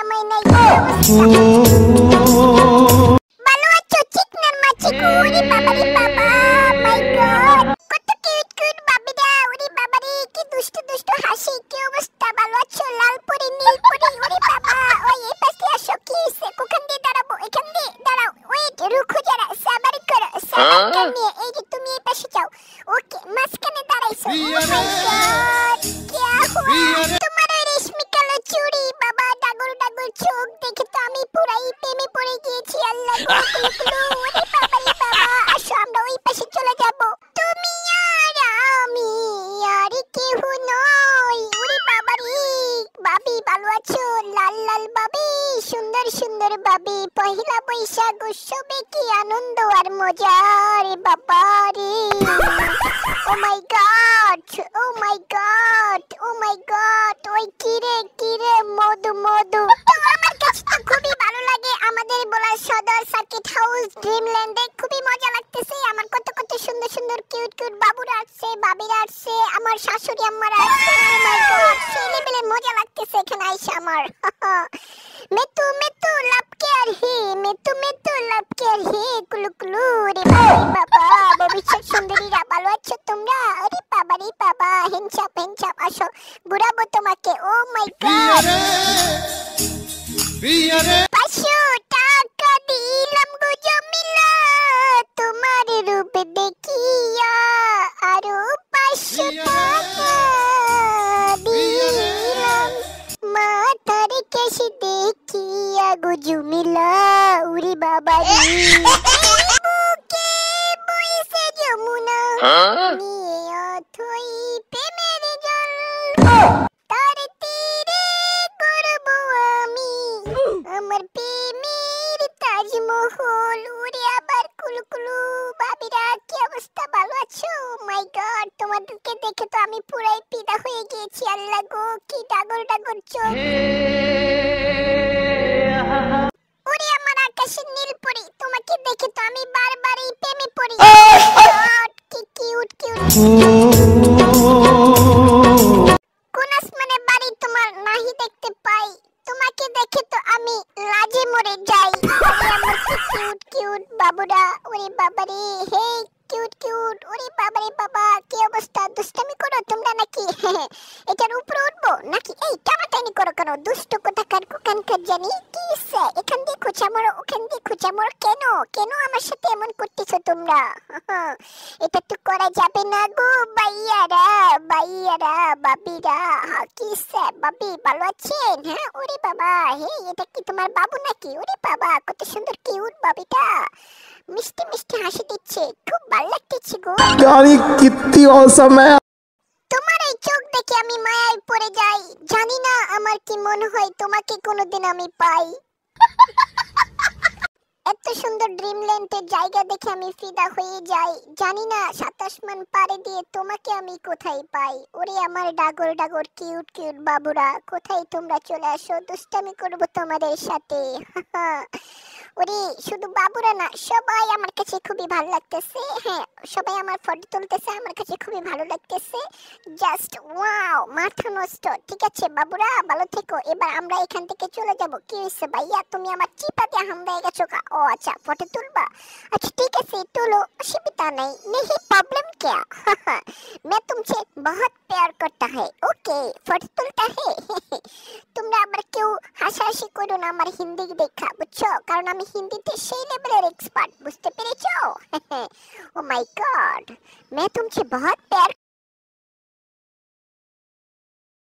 সময় নাই। ভালো আছো চিকনার মাছিকু? ওরে বাবারে বাবা, মাই গড, কত কিউট কিউট বাবিরা। ওরে বাবারে কি দুষ্টু দুষ্টু হাসি, কি অবস্থা? ভালো আছো? লাল পরি নীল পরি, ওরে বাবা। ওই এই পাশে আসো, কি হইছে? কোখান দিয়ে দাঁড়াবো? এখান দিয়ে দাঁড়াও। ওয়েট, রুকো যারা, সাবার করো, সাবার করনিয়ে। এই যে তুমি এই পাশে যাও। ওকে, মাঝখানে দাঁড়াইছো। ও মাই গড, क्या हुआ? তোমার ওই রেশমি কালো চুড়ি, বাবা ডাগর ডাগর চোখ দেখে তো আমি পুরাই প্রেমে পড়ে গিয়েছি। আল্লাহ গো, ওরে বাবারে বাবা। আসো আমরা ওই পাশে চলে যাব। তুমি আর আমি আর কেহ নই। ওরে বাবারে বাবি, ভালো আছো? লাল লাল বাবি, সুন্দর সুন্দর বাবি। পহেলা বৈশাখ উৎসবে কি আনন্দ আর মজা রে বাবা রে। ও মাই গড, ও মাই গড, ও মাই গড। ওই কিরে মধু মধু। তো আমার কাছে তো খুবই ভালো লাগে আমাদের বলা সদর সার্কিট হাউস ড্রিমল্যান্ডে। খুবই মজা লাগতেছে। আমার কত কত সুন্দর সুন্দর কিউট কিউট বাবুরা আসছে, বাবিরা আসছে, আমার শাশুড়ি আম্মারা আসছে। ও মাই গড, সেই লেভেলে মজা লাগতেছে এখানে আইসা আমার। মেতু মেতু লাভ কেয়ার হে, মেতু মেতু লাভ কেয়ার হে, কুলু কুলু রে বাবা। ভবিষ্যৎ সুন্দরীরা, ভালো আছো তোমরা? আরে বাবা রে বাবা, হেনচাপ আসো, বুড়াবো তোমাকে। ও মাই গড, 500 টাকা দিলাম গো জমিলা, তোমার রূপ দেখিয়া আরো 500 টাকা দিলাম, মাথার কেশ দেখিয়া গো জমিলা। উরি বাবা রে, বুকে বইছে যমুনা, নিয়ে অথই প্রেমের জল, তার তীরে করব আমি আমার প্রেমের তাজমহল। উড়ে আবার কুলকুলু বাবিরা, কি অবস্থা? ভালো আছো? মাই গড, তোমাদেরকে দেখে তো আমি পুরাই পিদা হয়ে গিয়েছি। আল্লাহ গো, কি ডাগর ডাগর চোখ। ওরে আমার আকাশের নীল পরি, তোমাকে দেখে তো আমি বারবার এই প্রেমে পড়ি। গড, কি কিউট কিউট। কোন আসমানে বাড়ি তোমার নাহি দেখতে পাই, তোমাকে দেখে তো আমি লাজে মরে যাই। আরে আমার কি কিউট কিউট বাবুরা। ওরে বাবারে, হে কিউট কিউট। ওরে বাবারে বাবা, কি অবস্থা? দুষ্টামি করো তোমরা নাকি? এটার উপরে উঠবো নাকি? এই টানাটানি করো কেন? দুষ্ট কোথাকার কোকানকার জানি। কি ইচ্ছে? এখান দিয়ে খুঁচা মারো, ওখান দিয়ে খুঁচা মারো। কেন কেন আমার সাথে এমন করতেছো তোমরা? এটা তো করা যাবে না গো বাইয়ারা, বাইয়ারা বাবিরা। কি ইচ্ছে? বাবি ভালো আছেন? হ্যাঁ, ওরে বাবা, হে এটা কি তোমার বাবু নাকি? ওরে বাবা, কত সুন্দর কিউট বাবিটা, মিষ্টি মিষ্টি হাসি দিচ্ছে, খুব ভালো লাগতেছে গো। कितनी औसम है। তোমার এই চোখ দেখে আমি মায়ায় পড়ে যাই। জানি না আমার কি মনে হয় তোমাকে কোনোদিন আমি পাই। এত সুন্দর ড্রিমল্যান্ডের জায়গা দেখে আমি ফিদা হয়ে যাই। জানি না 27 মান পারে দিয়ে তোমাকে আমি কোথায় পাই। ওরে আমার ডাগর ডাগর কিউট কিউট বাবুরা, কোথায় তোমরা? চলে আসো, দুষ্টামি করব তোমাদের সাথে। ওরে শুধু বাবুরা না, সবাই আমার কাছে খুবই ভালো লাগতেছে। হ্যাঁ, সবাই আমার ফটো তুলতেছে, আমার কাছে খুবই ভালো লাগতেছে। জাস্ট ওয়াও, মাথা নষ্ট। ঠিক আছে বাবুরা, ভালো থেকো। এবার আমরা এখান থেকে চলে যাব। কি হইছে ভাইয়া, তুমি আমার চিপা দিয়ে হামড়ায় গেছো কা? ও अच्छा फोटो तुलबा? अच्छा ठीक है, से तुलो, असुविधा नहीं प्रॉब्लम क्या। मैं तुमसे बहुत प्यार करता है। ओके, फोटो तुलता है। তোমরা আবার কেউ হাসাহাসি করো না আমার হিন্দি দেখা, বুঝছো? কারণ আমি হিন্দিতে সেই লেভেলের এক্সপার্ট, বুঝতে পেরেছো? ও মাই গড, मैं तुमसे बहुत प्यार